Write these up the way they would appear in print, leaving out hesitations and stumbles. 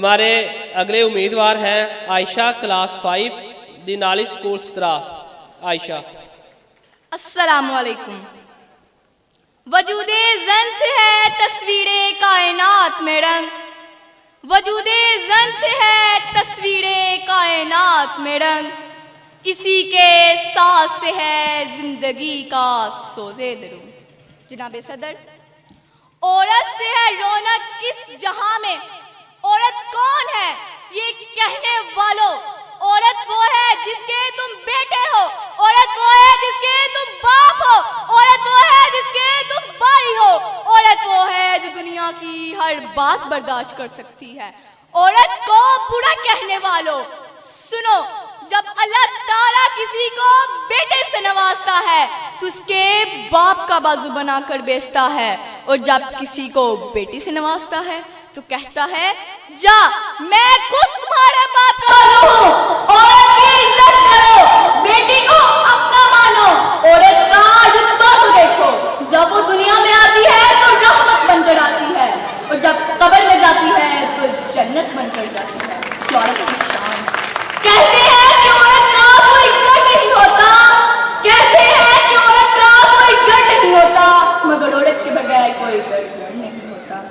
हमारे अगले उम्मीदवार हैं आयशा क्लास 5 दिनाली स्कूल सतरा। आयशा। अस्सलामुअलैकुम। वजूदे ज़न से है तस्वीरे कायनात में रंग, वजूदे ज़न से है तस्वीरे कायनात में रंग, इसी के साथ से है जिंदगी का सोज़े दरू। जनाबे सदर, औरत से है रौनक इस जहां में, औरत कौन है ये कहने वालों, औरत वो है जिसके तुम बेटे हो, औरत वो है जिसके तुम बाप हो, औरत वो है जिसके तुम भाई हो, औरत वो है जो दुनिया की हर बात बर्दाश्त कर सकती है। औरत को बुरा कहने वालों सुनो, जब अल्लाह ताला किसी को बेटे से नवाजता है तो उसके बाप का बाजू बनाकर बेचता है, और जब किसी को बेटी से नवाजता है तो कहता है जा मैं खुद तुम्हारे बाप का बाजू हूँ। औरत की इज्जत करो, बेटी को अपना मानो, औरत का रुतबा तो देखो, जब वो दुनिया में आती है तो रहमत बनकर आती है, और जब कब्र में जाती है तो जन्नत बनकर जाती है। औरत की शान। कहते हैं कि औरत का कोई गढ़ नहीं होता, कहते हैं कि औरत का कोई गढ़ नहीं होता, मगर औरत के बगैर कोई गढ़ नहीं होता।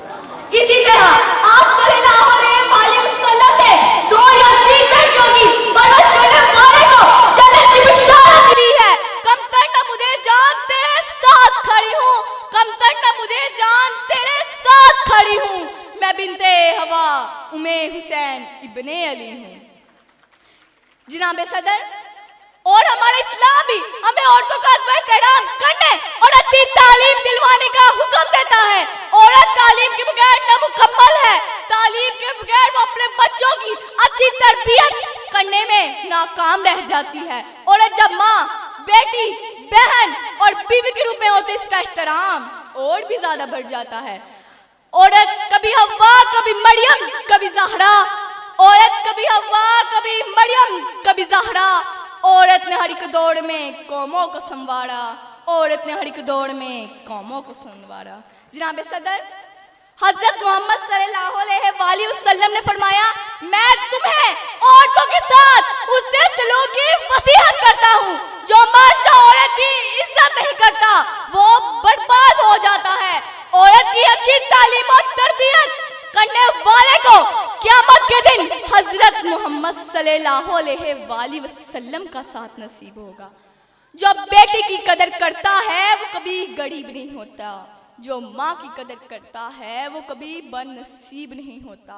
इसी तरह आप सल्लल्लाहु अलैहि वसल्लम ने 2 या 3 बेटियों की परवरिश करने वाले को जन्नत की बिशारत दी है। कम करना मुझे जान तेरे साथ खड़ी हूँ, कम करना मुझे जान तेरे साथ खड़ी हूँ, मैं बिनते हवा उम्मे हुसैन इब्ने अली हूँ। जनाबे सदर, और हमारा इस्लाम भी हमें औरतों का एहतराम करने और अच्छी तालीम दिलवाने का हुक्म देता है। औरत तालीम के बगैर नामुकम्मल है, तालीम के बगैर वो अपने बच्चों की अच्छी तरबियत करने में नाकाम रह जाती है। औरत जब माँ, बेटी, बहन और बीवी के रूप में होती है, इसका एहतराम और भी ज्यादा बढ़ जाता है। औरत कभी हव्वा, कभी मरियम, कभी ज़हरा, औरत कभी हव्वा, कभी मरियम, कभी ज़हरा, औरत ने हर एक दौड़ में कौमों को संवारा, औरत ने हर एक दौड़ में कौमों को संवारा। जनाबे सदर, हजरत मोहम्मद सल्लल्लाहु अलैहि वसल्लम ने फरमाया, मैं तुम्हें औरतों के साथ उस देश से लोगों की वसीयत करता हूँ जो माशरा औरत की इज्जत नहीं करता, वो बर्बाद हो जाता है। औरत की अच्छी तालीम और तरबियत करने वाले को क़यामत के दिन हजरत मोहम्मद सल्लल्लाहु अलैहि वसल्लम का साथ नसीब होगा। जो बेटी की कदर करता है वो कभी गरीब नहीं होता, जो माँ की कदर करता है वो कभी बदनसीब नहीं होता।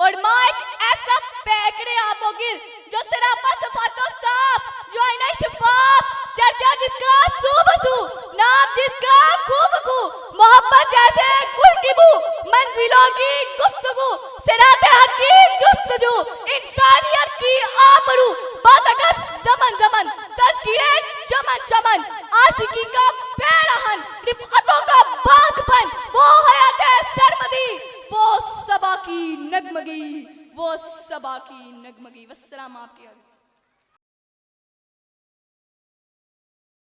और माँ एक ऐसा पैकड़े आबोगिल जो सरापा सफातो साफ, जो आईना शफाफ, चर्चा जिसका सूबसू, नाम जिसका खूबखू, मोहब्बत जैसे गुल की बू, मंजिलों की गुफ्तगू, सिराते हक की जुस्तजू, इंसानियत की आबरू, बातकस ज़मन ज़मन, तज़किरे चमन चमन, आशिकी का पैरहन, रिफ़अतों का बागपन, वो हयात सरमदी, वो सबा की नगमगी, वो सबा की नगमगी। वस्सलाम आपकी।